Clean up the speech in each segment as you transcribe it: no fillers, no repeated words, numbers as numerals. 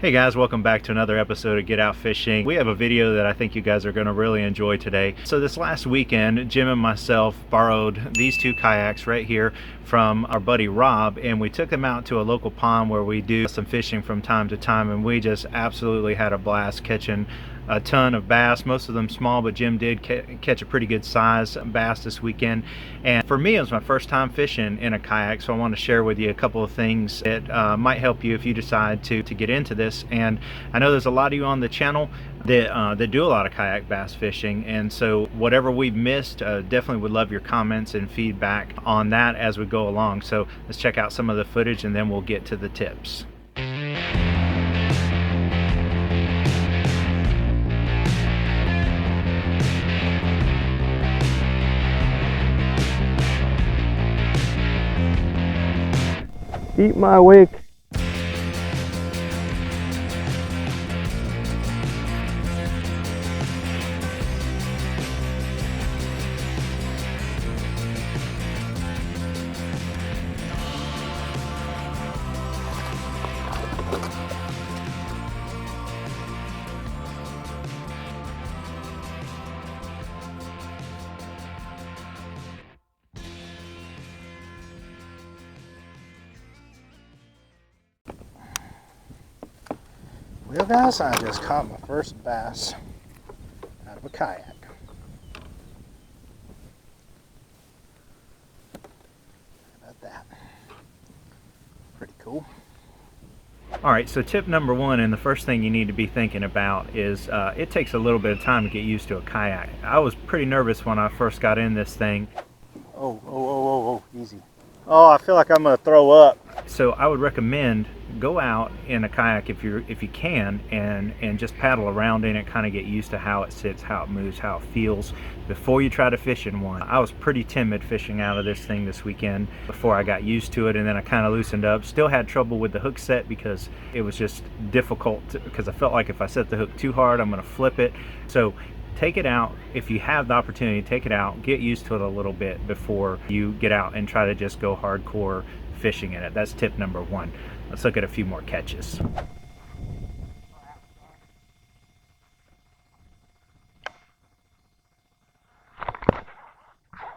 Hey guys, welcome back to another episode of Get Out Fishing. We have a video that I think you guys are going to really enjoy today. So this last weekend, Jim and myself borrowed these two kayaks right here from our buddy Rob, and we took them out to a local pond where we do some fishing from time to time, and we just absolutely had a blast catching a ton of bass, most of them small, but Jim did catch a pretty good size bass this weekend. And for me, it was my first time fishing in a kayak, so I want to share with you a couple of things that might help you if you decide to get into this. And I know there's a lot of you on the channel that do a lot of kayak bass fishing, and so whatever we've missed, definitely would love your comments and feedback on that as we go along. So let's check out some of the footage and then we'll get to the tips. Eat my wick. Well guys, I just caught my first bass out of a kayak. How about that? Pretty cool. All right, so tip number one, and the first thing you need to be thinking about is it takes a little bit of time to get used to a kayak. I was pretty nervous when I first got in this thing. Oh, easy. Oh, I feel like I'm gonna throw up. So I would recommend go out in a kayak if you can, and just paddle around in it, kind of get used to how it sits, how it moves, how it feels before you try to fish in one. I was pretty timid fishing out of this thing this weekend before I got used to it, and then I kind of loosened up. Still had trouble with the hook set because it was just difficult because I felt like if I set the hook too hard, I'm going to flip it. So take it out if you have the opportunity. Take it out, get used to it a little bit before you get out and try to just go hardcore fishing in it. That's tip number one. Let's look at a few more catches.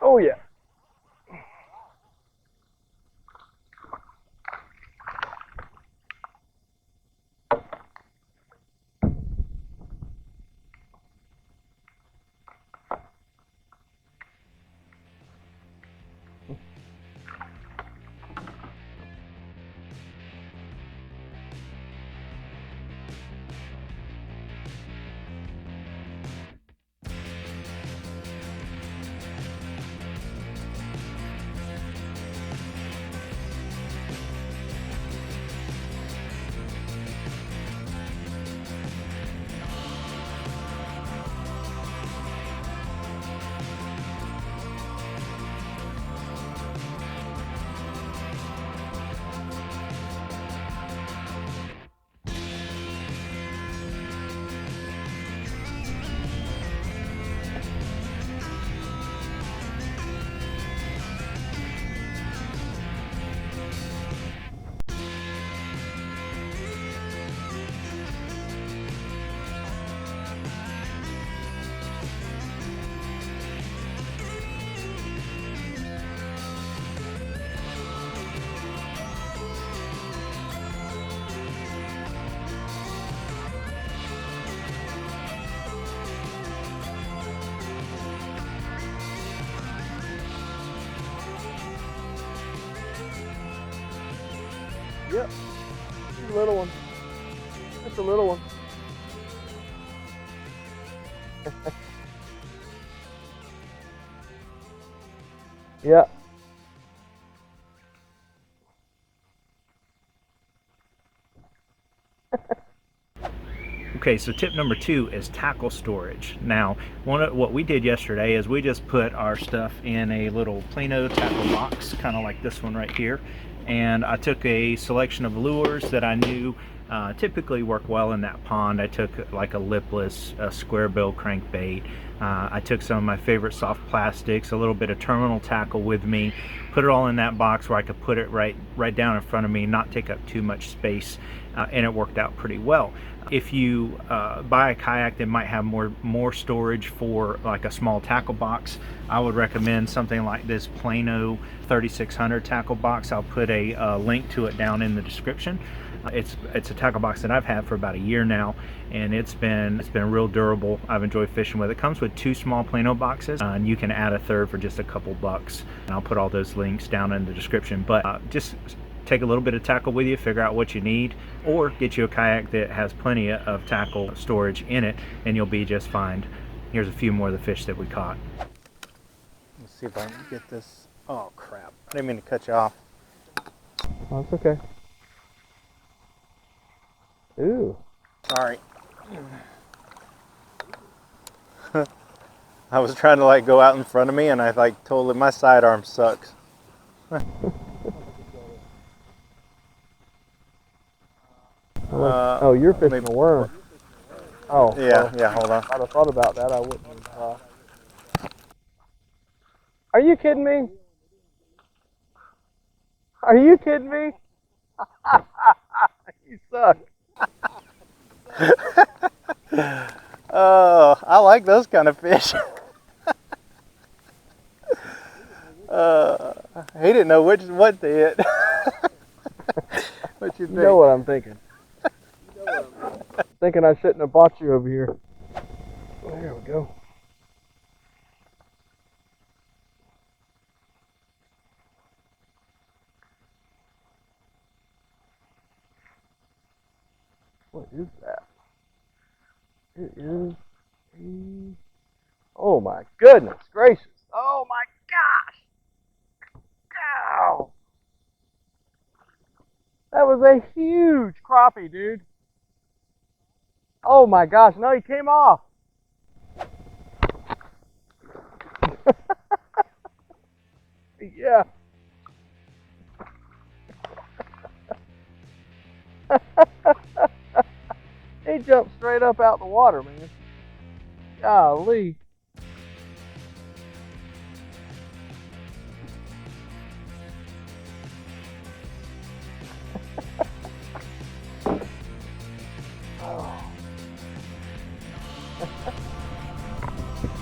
Oh yeah. Yep, it's a little one. It's a little one. Yeah. Okay, so tip number two is tackle storage. Now, what we did yesterday is we just put our stuff in a little Plano tackle box, kind of like this one right here, and I took a selection of lures that I knew typically work well in that pond. I took like a lipless, a square bill crankbait, I took some of my favorite soft plastics, a little bit of terminal tackle with me, put it all in that box where I could put it right down in front of me, not take up too much space, and it worked out pretty well. If you buy a kayak that might have more storage for like a small tackle box, I would recommend something like this Plano 3600 tackle box. I'll put a link to it down in the description. It's a tackle box that I've had for about a year now, and it's been real durable. I've enjoyed fishing with it. It comes with 2 small Plano boxes, and you can add a third for just a couple bucks. And I'll put all those links down in the description. But just take a little bit of tackle with you, figure out what you need, or get you a kayak that has plenty of tackle storage in it, and you'll be just fine. Here's a few more of the fish that we caught. Let's see if I can get this. Oh crap, I didn't mean to cut you off. Oh, it's okay. Ooh. Sorry. I was trying to like go out in front of me, and I like totally, my sidearm sucks. Oh, you're fishing a worm. Oh. Yeah, well, yeah, hold on. I'd have thought about that. I wouldn't have. Are you kidding me? Are you kidding me? You suck. Oh, I like those kind of fish. He didn't know what to hit. What you think? You know what I'm thinking. Thinking I shouldn't have bought you over here. There we go. What is that? It is a... Oh my goodness gracious. Oh my gosh. Ow. That was a huge crappie, dude. Oh my gosh, no, he came off. Yeah. He jumped straight up out the water, man. Golly.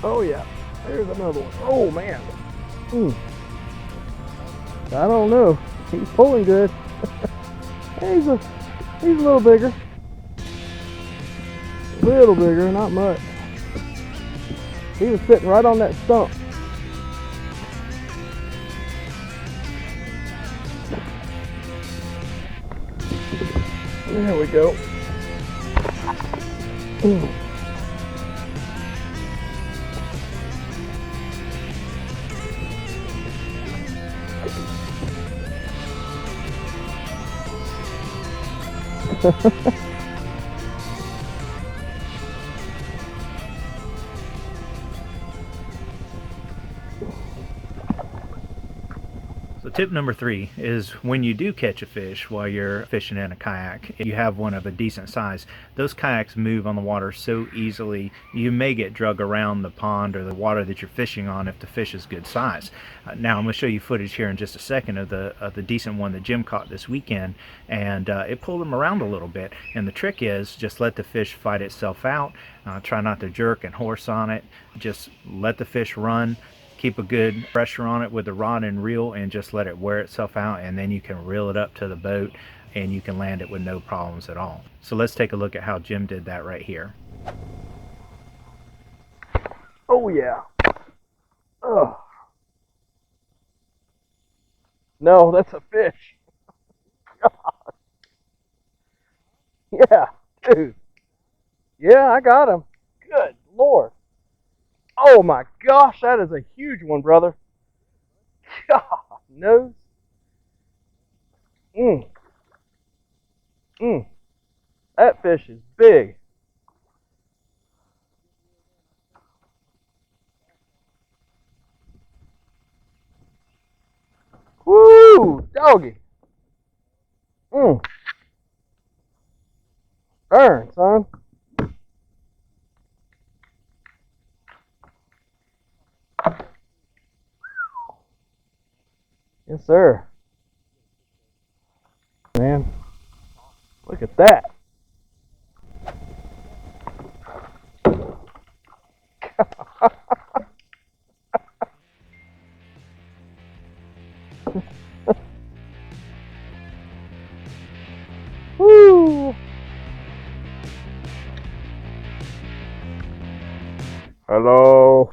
Oh yeah, there's another one. Oh man. I don't know. He's pulling good. he's a little bigger. A little bigger, not much. He was sitting right on that stump. There we go. So tip number 3 is when you do catch a fish while you're fishing in a kayak, if you have one of a decent size, those kayaks move on the water so easily you may get drug around the pond or the water that you're fishing on if the fish is good size. Now I'm going to show you footage here in just a second of the decent one that Jim caught this weekend, and it pulled him around a little bit. And the trick is just let the fish fight itself out. Try not to jerk and horse on it. Just let the fish run. Keep a good pressure on it with the rod and reel, and just let it wear itself out, and then you can reel it up to the boat and you can land it with no problems at all. So let's take a look at how Jim did that right here. Oh yeah. Ugh. No, that's a fish. God. Yeah, dude. Yeah, I got him. Good Lord. Oh my gosh, that is a huge one, brother. God, nose. That fish is big. Woo, doggy. Burn, son. Yes, sir. Man, look at that. Woo! Hello.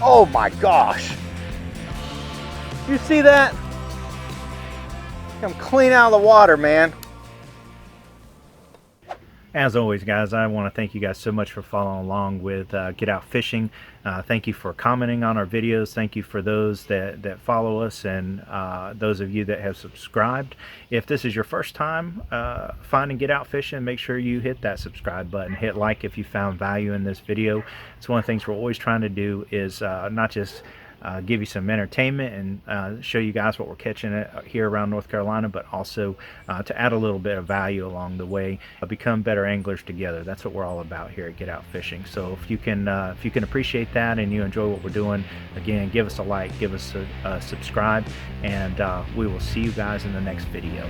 Oh my gosh. You see that? Come clean out of the water, man. As always, guys, I want to thank you guys so much for following along with Get Out Fishing. Thank you for commenting on our videos. Thank you for those that follow us, and those of you that have subscribed. If this is your first time finding Get Out Fishing, make sure you hit that subscribe button. Hit like if you found value in this video. It's one of the things we're always trying to do is not just give you some entertainment and show you guys what we're catching here around North Carolina, but also to add a little bit of value along the way, become better anglers together. That's what we're all about here at Get Out Fishing. So if you can appreciate that and you enjoy what we're doing, again, give us a like, give us a subscribe, and we will see you guys in the next video.